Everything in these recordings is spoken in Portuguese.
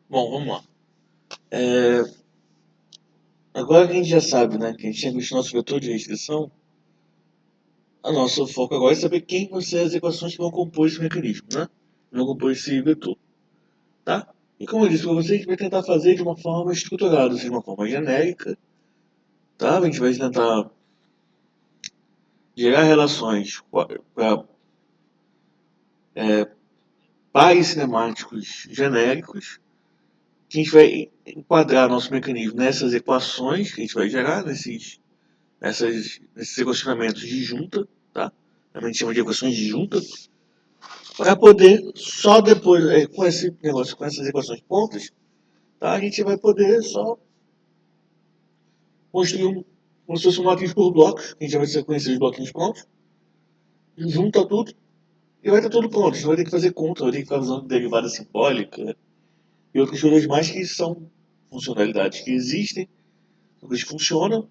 Bom, vamos lá. É, Agora que a gente já sabe, né, que a gente tem visto nosso vetor de restrição, o nosso foco agora é saber quem vão ser as equações que vão compor esse mecanismo, né? Vão compor esse vetor, tá? E como eu disse para vocês, a gente vai tentar fazer de uma forma estruturada, ou seja, de uma forma genérica, tá? A gente vai tentar gerar relações para pares cinemáticos genéricos, que a gente vai enquadrar nosso mecanismo nessas equações que a gente vai gerar, nesses equacionamentos de junta, tá? A gente chama de equações de junta, para poder, só depois, com esse negócio, com essas equações prontas, tá? A gente vai poder só construir como se fosse uma matriz por blocos, a gente já vai conhecer os bloquinhos prontos, junta tudo e vai estar tudo pronto. Você vai ter que fazer conta, vai ter que ficar usando derivada simbólica e outras coisas mais que são funcionalidades que existem, eles funcionam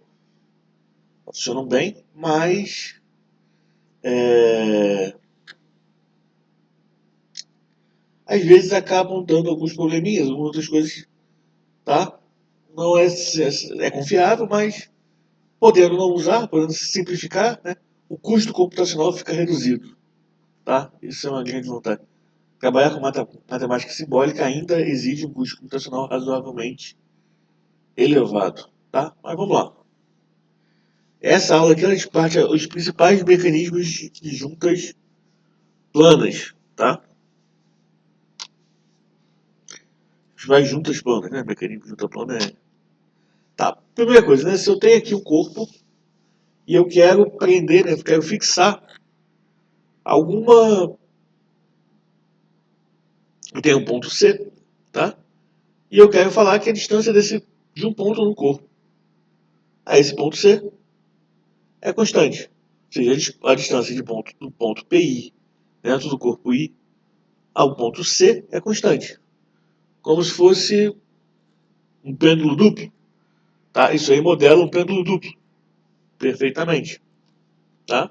bem, mas é, às vezes acabam dando alguns probleminhas, algumas outras coisas, tá? Não é confiável, mas podendo não usar, podendo simplificar, né? O custo computacional fica reduzido, tá? Isso é uma grande vantagem. Trabalhar com matemática simbólica ainda exige um custo computacional razoavelmente elevado, tá? Mas vamos lá. Essa aula aqui a gente parte os principais mecanismos de juntas planas, tá? As juntas planas, né? Mecanismo de junta plana é. Tá. Primeira coisa, né? Se eu tenho aqui um corpo e eu quero prender, né? Eu quero fixar alguma. Eu tenho um ponto C, tá? E eu quero falar que a distância de um ponto no corpo a esse ponto C é constante. Ou seja, a distância do ponto PI dentro do corpo I ao ponto C é constante. Como se fosse um pêndulo duplo. Tá? Isso aí modela um pêndulo duplo perfeitamente. Tá?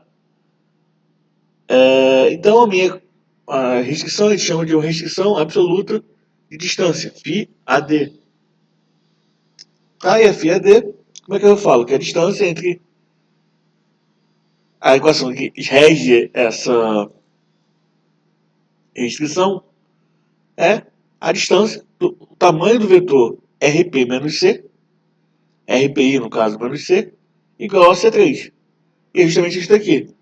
Então a restrição a gente chama de uma restrição absoluta de distância, φAd. Tá? E a φAd, como é que eu falo? Que é a distância entre a equação que rege essa restrição é a distância, o tamanho do vetor RP menos C, RPI no caso menos C, igual a C3. E é justamente isso daqui.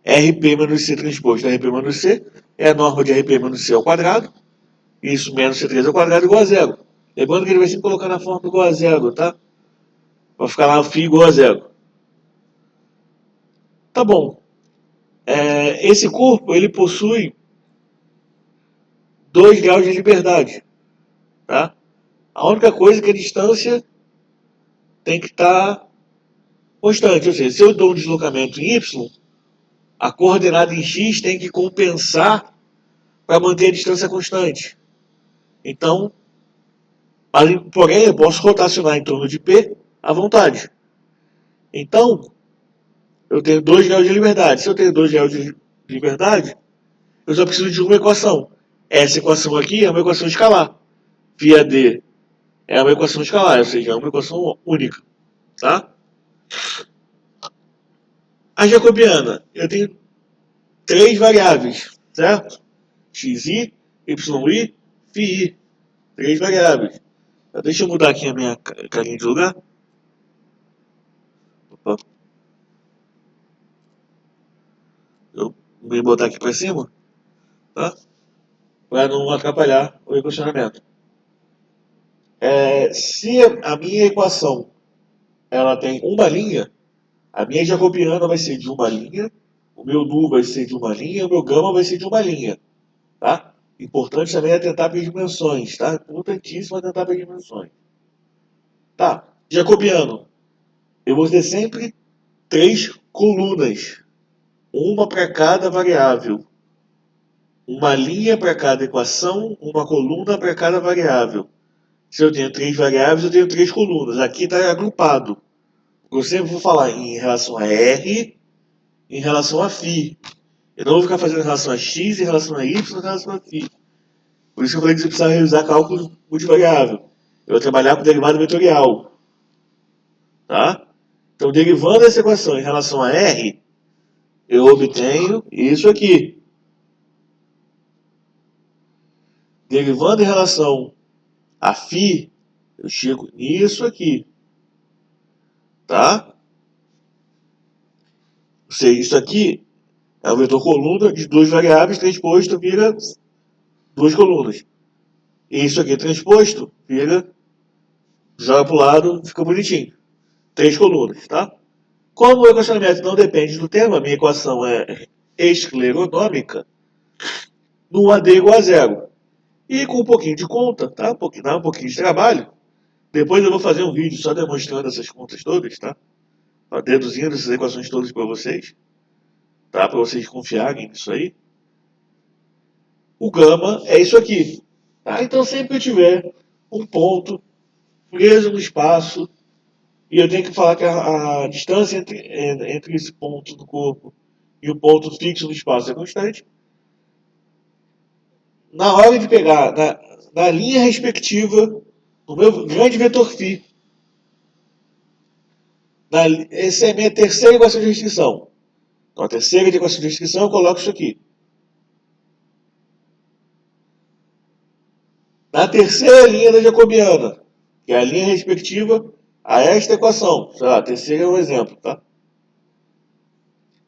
RP menos C transposto a RP menos C é a norma de RP menos C ao quadrado, isso menos C3 ao quadrado igual a zero. Lembrando que ele vai sempre colocar na forma igual a zero, tá? Vai ficar lá φ igual a zero. Tá bom. Esse corpo ele possui 2 graus de liberdade, tá? A única coisa é que a distância tem que estar constante, ou seja, se eu dou um deslocamento em y, a coordenada em x tem que compensar para manter a distância constante. Então, porém, eu posso rotacionar em torno de p à vontade. Então, eu tenho 2 graus de liberdade. Se eu tenho 2 graus de liberdade, eu só preciso de uma equação. Essa equação aqui é uma equação escalar. Via d é uma equação escalar, ou seja, é uma equação única. Tá? A jacobiana, eu tenho 3 variáveis, certo? xi, yi, φi. 3 variáveis. Deixa eu mudar aqui a minha carinha de lugar. Opa, eu vou botar aqui para cima, tá? Para não atrapalhar o equacionamento. Se a minha equação ela tem uma linha, a minha jacobiana vai ser de uma linha, o meu nu vai ser de uma linha, o meu gama vai ser de uma linha, tá? Importante também é tentar pelas dimensões, tá? Importantíssimo é tentar pelas dimensões. Tá, jacobiano, eu vou ter sempre 3 colunas, uma para cada variável. Uma linha para cada equação, uma coluna para cada variável. Se eu tenho 3 variáveis, eu tenho 3 colunas. Aqui está agrupado. Eu sempre vou falar em relação a R, em relação a φ. Eu não vou ficar fazendo em relação a x, em relação a y, em relação a φ. Por isso que eu falei que você precisa realizar cálculo multivariável. Eu vou trabalhar com derivada vetorial. Tá? Então, derivando essa equação em relação a R, eu obtenho isso aqui. Derivando em relação a φ, eu chego nisso aqui. Tá? Ou seja, isso aqui é o vetor coluna de duas variáveis, transposto vira duas colunas. E isso aqui transposto vira, joga para o lado, fica bonitinho. Três colunas, tá? Como o equacionamento não depende do tema, minha equação é escleronômica, no AD igual a zero. E com um pouquinho de conta, tá? Dá um pouquinho de trabalho. Depois eu vou fazer um vídeo só demonstrando essas contas todas, tá? Deduzindo essas equações todas para vocês, tá? Para vocês confiarem nisso aí. O gama é isso aqui. Tá? Então sempre que eu tiver um ponto preso no espaço e eu tenho que falar que a distância entre esse ponto do corpo e o ponto fixo no espaço é constante, na hora de pegar na linha respectiva do meu grande vetor φ, essa é a minha terceira equação de restrição. Então a terceira equação de restrição eu coloco isso aqui. Na terceira linha da jacobiana, que é a linha respectiva a esta equação. Sei lá, a terceira é um exemplo, tá?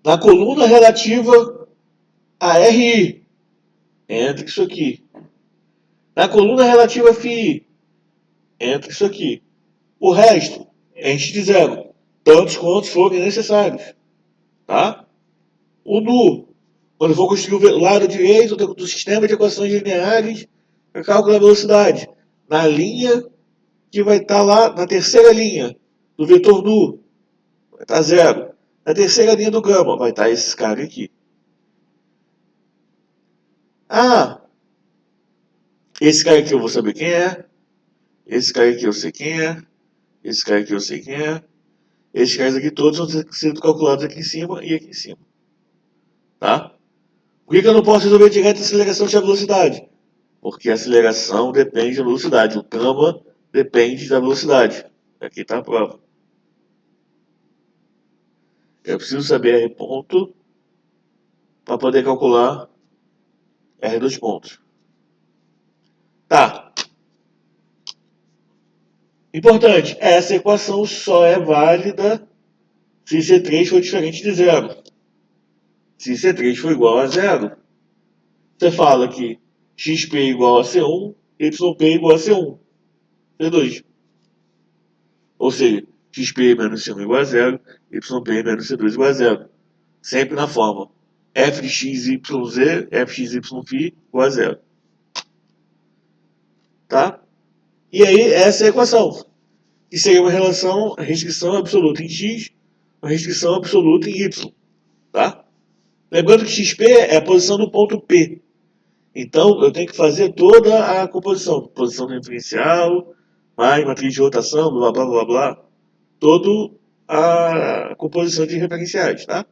Na coluna relativa a RI, entra isso aqui. Na coluna relativa a φi, entra isso aqui. O resto, enche de zero. Tantos quantos forem necessários. Tá? O nu, quando eu for construir o lado direito do sistema de equações lineares, para cálculo da velocidade. Na linha que vai estar lá, na terceira linha do vetor nu, vai estar zero. Na terceira linha do gama, vai estar esse cara aqui. Ah, esse cara aqui eu vou saber quem é. Esse cara aqui eu sei quem é. Esse cara aqui eu sei quem é. Esses caras aqui todos vão sendo calculados aqui em cima e aqui em cima. Tá? Por que eu não posso resolver direto a aceleração de velocidade? Porque a aceleração depende da velocidade. O gama depende da velocidade. Aqui está a prova. Eu preciso saber R ponto para poder calcular R dos pontos. Tá. Importante, essa equação só é válida se C3 for diferente de zero. Se C3 for igual a zero, você fala que XP igual a C1, YP igual a C1, C2. Ou seja, XP menos C1 igual a zero, YP menos C2 igual a zero. Sempre na forma f de x, y, z, f de x, y, φ igual a zero. Tá? E aí, essa é a equação. Que seria uma restrição absoluta em x, uma restrição absoluta em y. Tá? Lembrando que XP é a posição do ponto P. Então, eu tenho que fazer toda a composição. Posição do referencial, mais matriz de rotação, blá, blá, blá, blá. Toda a composição de referenciais, tá?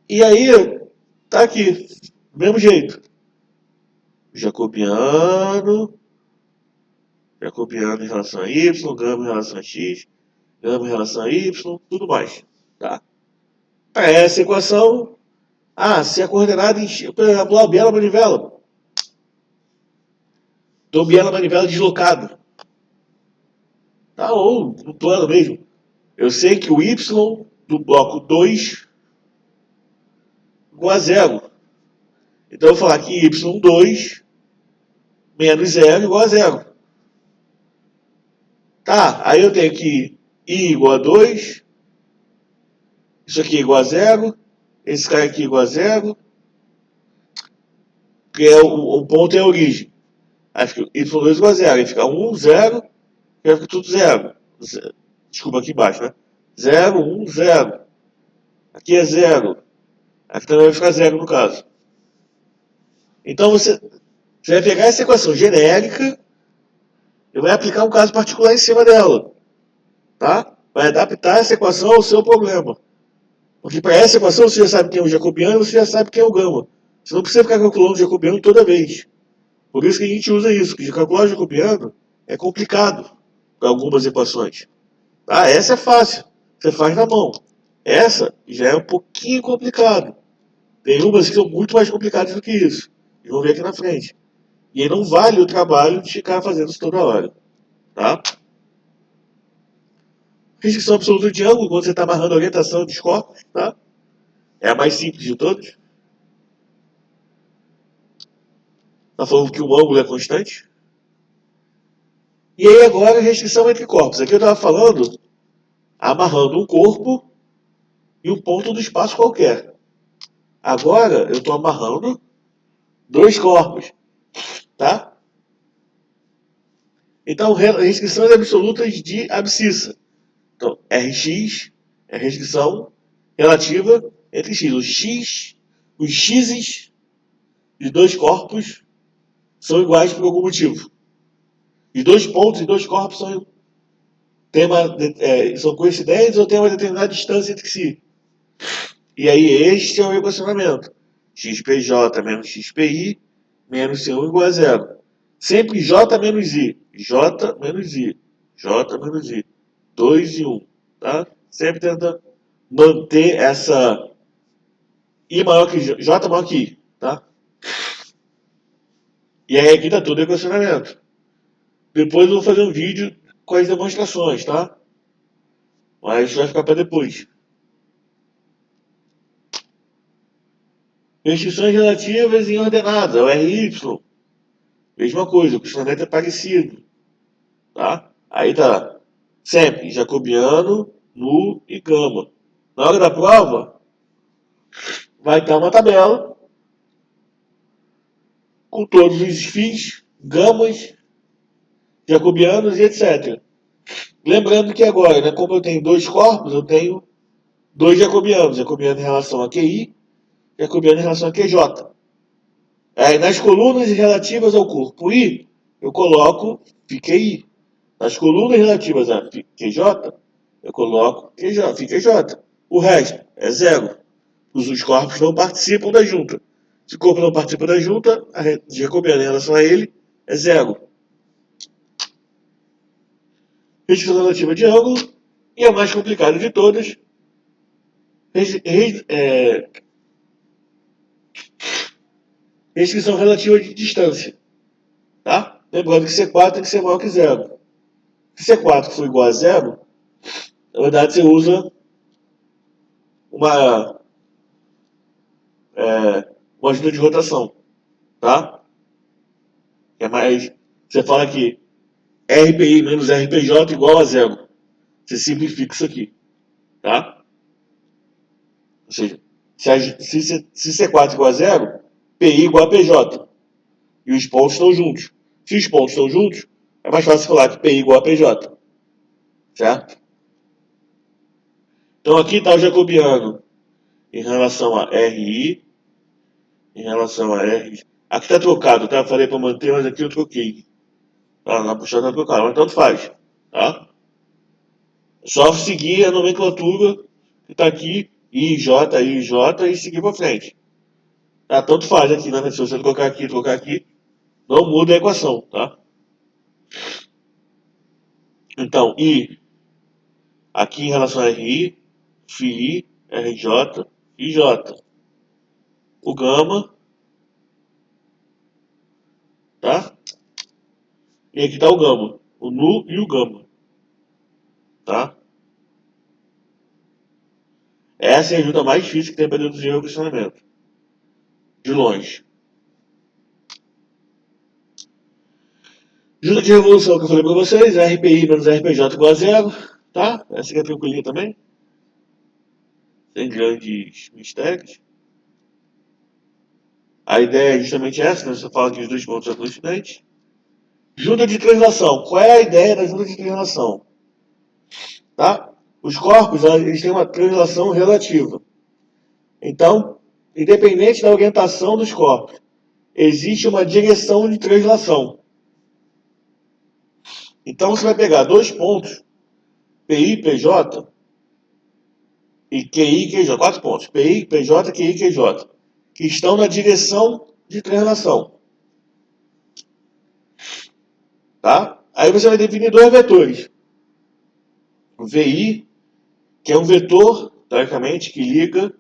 E aí, tá aqui. Do mesmo jeito. Jacobiano em relação a y, gama em relação a x, gama em relação a y, tudo mais. Tá? Para essa equação, se a coordenada em x, por exemplo, a biela manivela. Então, biela manivela deslocada. Tá? Ou no plano mesmo. Eu sei que o y do bloco 2 igual a zero. Então, eu vou falar que y2 menos zero igual a zero. Tá, aí eu tenho que I igual a 2, isso aqui é igual a zero, esse cara aqui é igual a zero, que é o ponto é a origem. Aí fica y2 igual a zero, aí fica 1, 0, e aí fica tudo zero. Desculpa, aqui embaixo, né? 0, 1, 0. Aqui é 0. Aqui também vai ficar 0 no caso. Então você vai pegar essa equação genérica e vai aplicar um caso particular em cima dela. Tá? Vai adaptar essa equação ao seu problema. Porque para essa equação você já sabe quem é o jacobiano e você já sabe quem é o gama. Você não precisa ficar calculando o jacobiano toda vez. Por isso que a gente usa isso, que calcular o jacobiano é complicado para algumas equações. Ah, essa é fácil, você faz na mão. Essa já é um pouquinho complicado. Tem umas que são muito mais complicadas do que isso. E vamos ver aqui na frente. E aí não vale o trabalho de ficar fazendo isso toda hora. Tá? Restrição absoluta de ângulo, quando você está amarrando a orientação dos corpos. Tá? É a mais simples de todas. Está falando que o ângulo é constante. E aí agora restrição entre corpos. Aqui eu estava falando amarrando um corpo e um ponto do espaço qualquer. Agora eu estou amarrando dois corpos. Tá? Então, restrições absolutas de abscissa. Então, Rx é restrição relativa entre x. Os x's de dois corpos são iguais por algum motivo. Os dois pontos e dois corpos são coincidentes ou têm uma determinada distância entre si. E aí este é o equacionamento. xpj menos xpi menos c1 igual a zero. Sempre j menos i. J menos i. J menos i. 2 e 1. Tá? Sempre tenta manter essa I maior que J maior que I. Tá? E aí aqui tá todo o equacionamento. Depois eu vou fazer um vídeo com as demonstrações, tá? Mas isso vai ficar para depois. Restrições relativas em ordenadas, o RY. Mesma coisa, o questionamento é parecido. Tá? Aí tá sempre jacobiano, nu e gama. Na hora da prova, vai estar uma tabela com todos os φs, gamas, jacobianos e etc. Lembrando que agora, né, como eu tenho dois corpos, eu tenho dois jacobianos. Jacobiano em relação a QI, jacobiano em relação a QJ. Aí, nas colunas relativas ao corpo I, eu coloco FQI. Nas colunas relativas a QJ, eu coloco QJ, FQJ. O resto é zero. Os corpos não participam da junta. Se o corpo não participa da junta, a jacobiana em relação a ele é zero. Restrição relativa de ângulo, e a mais complicada de todas, restrição relativa de distância. Tá? Lembrando que C4 tem que ser maior que zero. Se C4 for igual a zero, na verdade você usa uma, uma ajuda de rotação. Tá? É mais, você fala que RPI menos RPJ igual a zero. Você simplifica isso aqui. Tá? Ou seja, se C4 igual a zero, PI igual a PJ. E os pontos estão juntos. Se os pontos estão juntos, é mais fácil falar que PI igual a PJ. Certo? Então aqui está o jacobiano em relação a RI, em relação a R. Aqui está trocado, tá? Eu falei para manter, mas aqui eu troquei. Tá? Na puxada está trocado, mas tanto faz. Tá? É só seguir a nomenclatura que está aqui, IJ, IJ, e seguir para frente. Tá? Tanto faz aqui, né? Se você trocar aqui, não muda a equação. Tá? Então, I aqui em relação a RI, FI, RJ, IJ. O gama, tá? E aqui está o gama, o nu e o gama, tá? Essa é a junta mais difícil que tem para deduzir o questionamento, de longe. Junta de revolução que eu falei para vocês, RPI menos RPJ igual a zero, tá? Essa aqui é tranquilinha também, sem grandes mistérios. A ideia é justamente essa, né? Você fala que os dois pontos são coincidentes. Junta de translação. Qual é a ideia da junta de translação? Tá? Os corpos, eles têm uma translação relativa. Então, independente da orientação dos corpos, existe uma direção de translação. Então, você vai pegar dois pontos, PI, PJ, e QI, QJ, 4 pontos. PI, PJ, QI, QJ, que estão na direção de translação. Tá? Aí você vai definir dois vetores. O VI, que é um vetor, teoricamente, que liga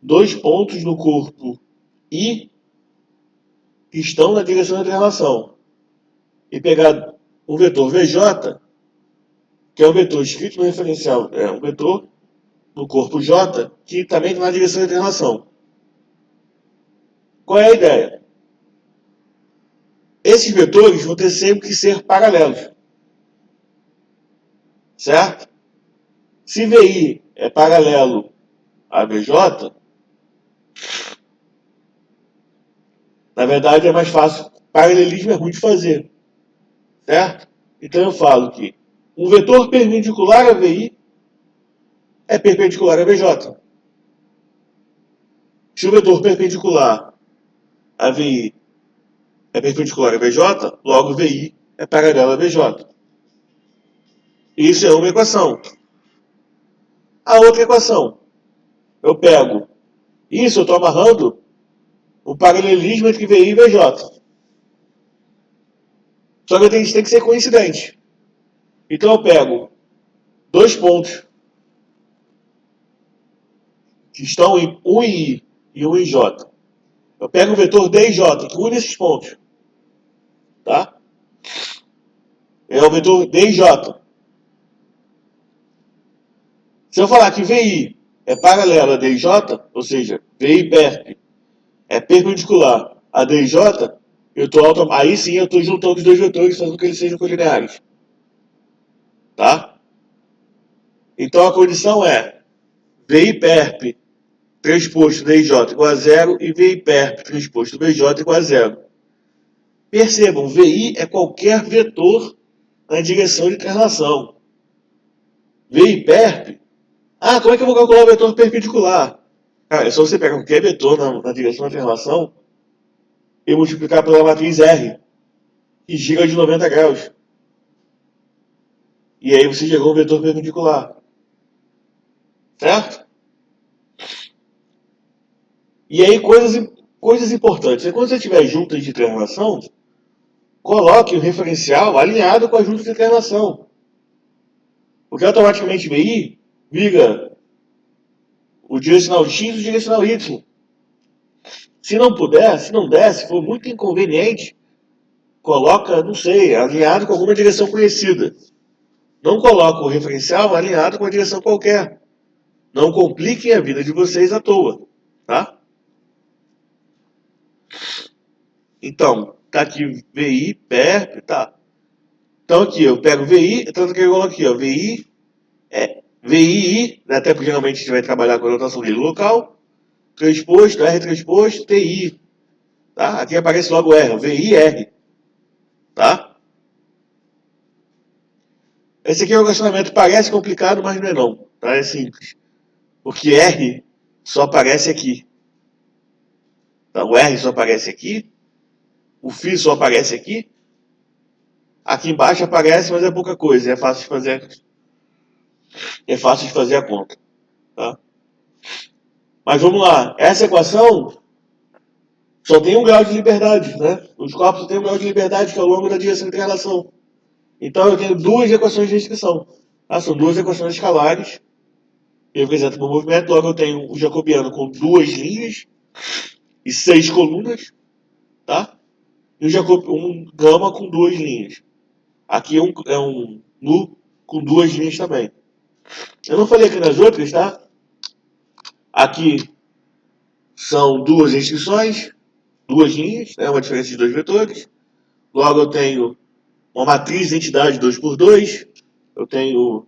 dois pontos no corpo I que estão na direção da translação. E pegar um vetor VJ, que é um vetor escrito no referencial, é um vetor no corpo J, que também está na direção da translação. Qual é a ideia? Esses vetores vão ter sempre que ser paralelos. Certo? Se VI é paralelo a VJ, na verdade é mais fácil. Paralelismo é ruim de fazer. Certo? Então eu falo que um vetor perpendicular a VI é perpendicular a VJ. Se o vetor perpendicular a VI é perpendicular a VJ, logo VI é paralelo a VJ. Isso é uma equação. A outra equação, eu pego isso, eu estou amarrando o paralelismo entre VI e VJ. Só que a gente tem que ser coincidente. Então eu pego dois pontos que estão em um em I e um em J. Eu pego o vetor D e J, que une esses pontos. Tá? É o vetor D e J. Se eu falar que VI é paralelo a D e J, ou seja, VI perp é perpendicular a D e J, aí sim eu estou juntando os dois vetores, fazendo que eles sejam colineares. Tá? Então a condição é VI perp transposto DJ igual a zero e VI perp transposto BJ igual a zero. Percebam, VI é qualquer vetor na direção de translação. VI perp, como é que eu vou calcular o vetor perpendicular? É só você pegar qualquer vetor na direção da translação e multiplicar pela matriz R, que gira de 90 graus. E aí você gerou um vetor perpendicular. Certo? E aí coisas importantes. Quando você tiver juntas de translação, coloque o referencial alinhado com a junta de translação. Porque automaticamente VI liga o direcional X e o direcional Y. Se não puder, se não der, se for muito inconveniente, coloca, não sei, alinhado com alguma direção conhecida. Não coloca o referencial alinhado com a direção qualquer. Não compliquem a vida de vocês à toa. Tá? Então, tá aqui VI, perp, tá. Então aqui, eu pego VI, tanto que eu coloco aqui, ó, VI é VI, até porque geralmente a gente vai trabalhar com a notação de local, transposto, R transposto, TI. Tá? Aqui aparece logo R, VIR. Tá? Esse aqui é um questionamento, parece complicado, mas não é não. Tá? É simples. Porque R só aparece aqui. Então, o R só aparece aqui, o φ só aparece aqui, aqui embaixo aparece, mas é pouca coisa, é fácil de fazer a conta. Tá? Mas vamos lá, essa equação só tem um grau de liberdade, né? Os corpos só têm um grau de liberdade que é ao longo da direção de translação. Então eu tenho duas equações de restrição. São duas equações escalares que representam o movimento. Logo eu tenho o jacobiano com duas linhas e 6 colunas, tá? E um gama com duas linhas. Aqui é um nu com duas linhas também. Eu não falei aqui nas outras, tá? Aqui são duas restrições, duas linhas, uma diferença de dois vetores. Logo eu tenho uma matriz de identidade 2x2. Eu tenho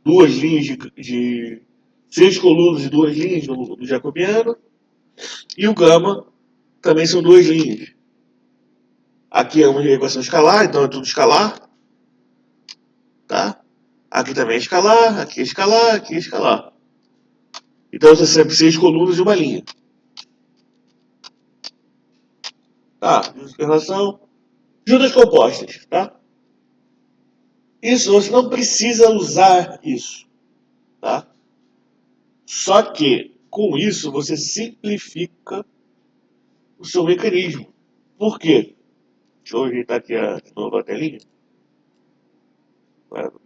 duas linhas de 6 colunas e duas linhas no jacobiano. E o gama também são duas linhas. Aqui é uma equação escalar, então é tudo escalar. Tá? Aqui também é escalar, aqui é escalar, aqui é escalar. Então são sempre 6 colunas e uma linha. Tá? Relação. Juntas compostas, tá? Isso, você não precisa usar isso, tá? Só que Com isso, você simplifica o seu mecanismo. Por quê? Deixa eu ajeitar aqui de novo a telinha.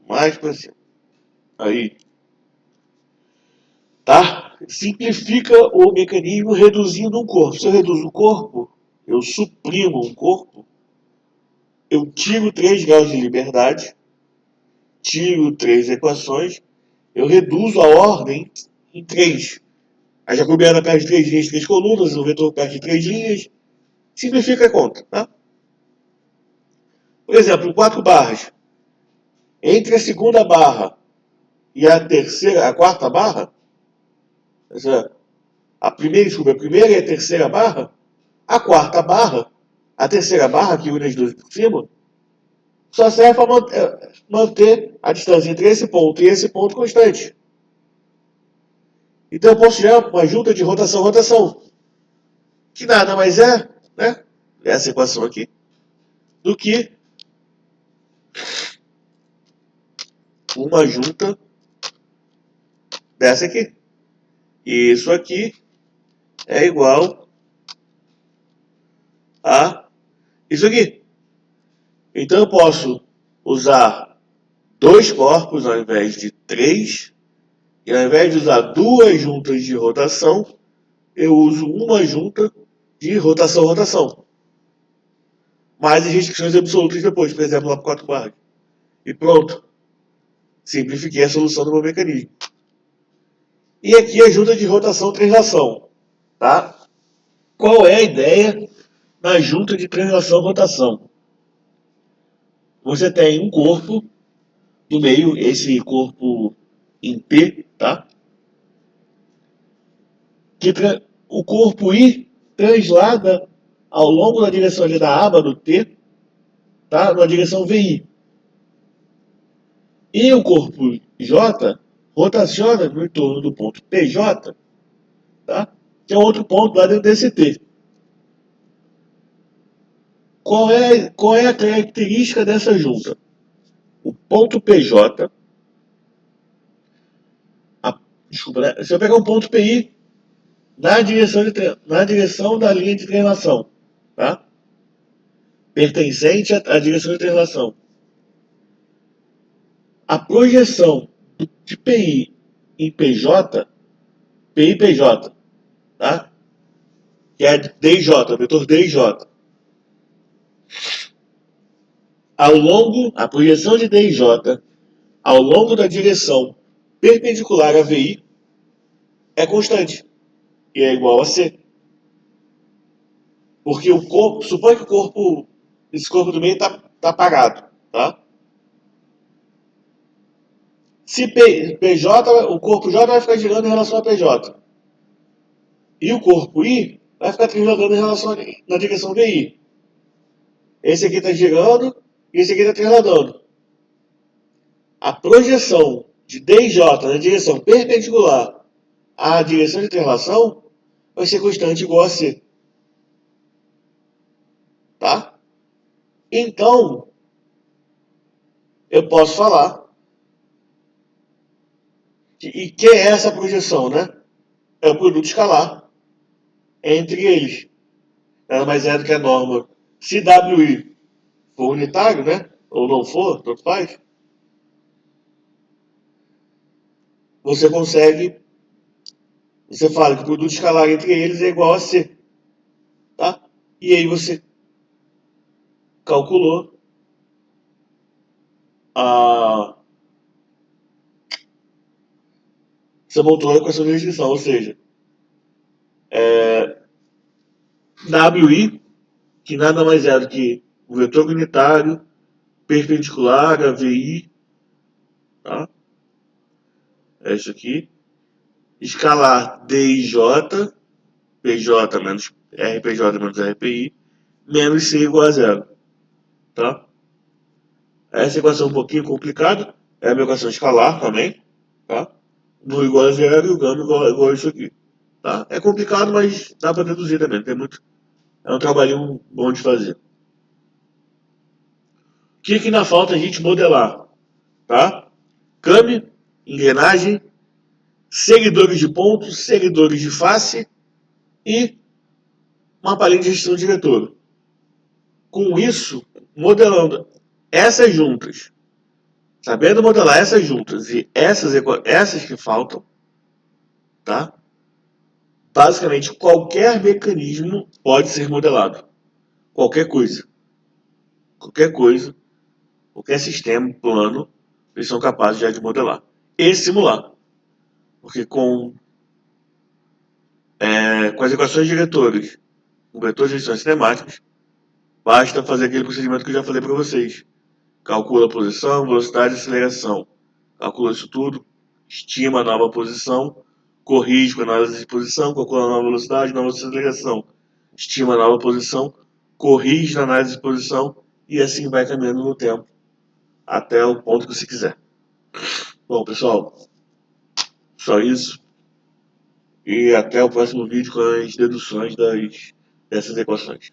Mais para cima. Aí. Tá? Simplifica o mecanismo reduzindo um corpo. Se eu reduzo o corpo, eu suprimo um corpo, eu tiro 3 graus de liberdade, tiro 3 equações, eu reduzo a ordem em 3. A jacobiana perde 3 linhas, 3 colunas, o vetor perde 3 linhas. Simplifica a conta, tá? Por exemplo, 4 barras. Entre a segunda barra e a quarta barra, a primeira e a terceira barra, a quarta barra, a terceira barra, que une as duas por cima, só serve para manter a distância entre esse ponto e esse ponto constante. Então eu posso tirar uma junta de rotação-rotação, que nada mais é, né, essa equação aqui, do que uma junta dessa aqui. E isso aqui é igual a isso aqui. Então eu posso usar 2 corpos ao invés de 3, e ao invés de usar 2 juntas de rotação, eu uso uma junta de rotação-rotação. Mais as restrições absolutas depois, por exemplo, lá para 4 barras. E pronto. Simplifiquei a solução do meu mecanismo. E aqui a junta de rotação-translação. Tá? Qual é a ideia na junta de translação-rotação? Você tem um corpo no meio, esse corpo em P, tá? Que o corpo I translada ao longo da direção ali da aba do T, tá? Na direção VI. E o corpo J rotaciona no entorno do ponto PJ, tá? Que é outro ponto lá dentro desse T. Qual é a característica dessa junta? O ponto PJ, desculpa, né? Se eu pegar um ponto PI na direção da linha de translação, tá? Pertencente à direção de translação. A projeção de PI em PJ, PI e PJ, tá? Que é DJ, vetor DJ. A projeção de DJ ao longo da direção perpendicular a VI é constante e é igual a C. Porque o corpo, supõe que esse corpo do meio tá parado, tá? Se PJ, o corpo J vai ficar girando em relação a PJ. E o corpo I vai ficar transladando na direção VI. Esse aqui está girando e esse aqui está transladando. A projeção de DJ na direção perpendicular à direção de translação vai ser constante igual a C. Tá? Então, eu posso falar que é essa projeção, né? É o produto escalar entre eles. Nada mais é do que a norma. Se WI for unitário, né? Ou não for, tanto faz. Você fala que o produto escalar entre eles é igual a C. Tá? E aí você calculou você montou a equação de restrição, ou seja, WI, que nada mais é do que o vetor unitário perpendicular a VI, tá? É isso aqui. Escalar DIJ, PJ menos RPJ menos RPI, menos C igual a zero. Tá? Essa equação é um pouquinho complicada, é uma equação escalar também, tá? No igual a zero e o gama igual a isso aqui. Tá? É complicado, mas dá para deduzir também. É um trabalhinho bom de fazer. O que ainda falta a gente modelar? Tá? Câmbio, engrenagem, seguidores de ponto, seguidores de face e uma paleta de gestão diretora. Com isso, modelando essas juntas, sabendo modelar essas juntas e essas que faltam, tá? Basicamente, qualquer mecanismo pode ser modelado. Qualquer coisa. Qualquer coisa, qualquer sistema, plano, eles são capazes já de modelar. E simular. Porque com as equações diretoras, com vetores de gestão cinemáticos, basta fazer aquele procedimento que eu já falei para vocês. Calcula a posição, velocidade e aceleração. Calcula isso tudo, estima a nova posição, corrige com a análise de posição, calcula a nova velocidade, nova aceleração. Estima a nova posição, corrige na análise de posição e assim vai caminhando no tempo até o ponto que você quiser. Bom, pessoal, só isso. E até o próximo vídeo com as deduções dessas equações.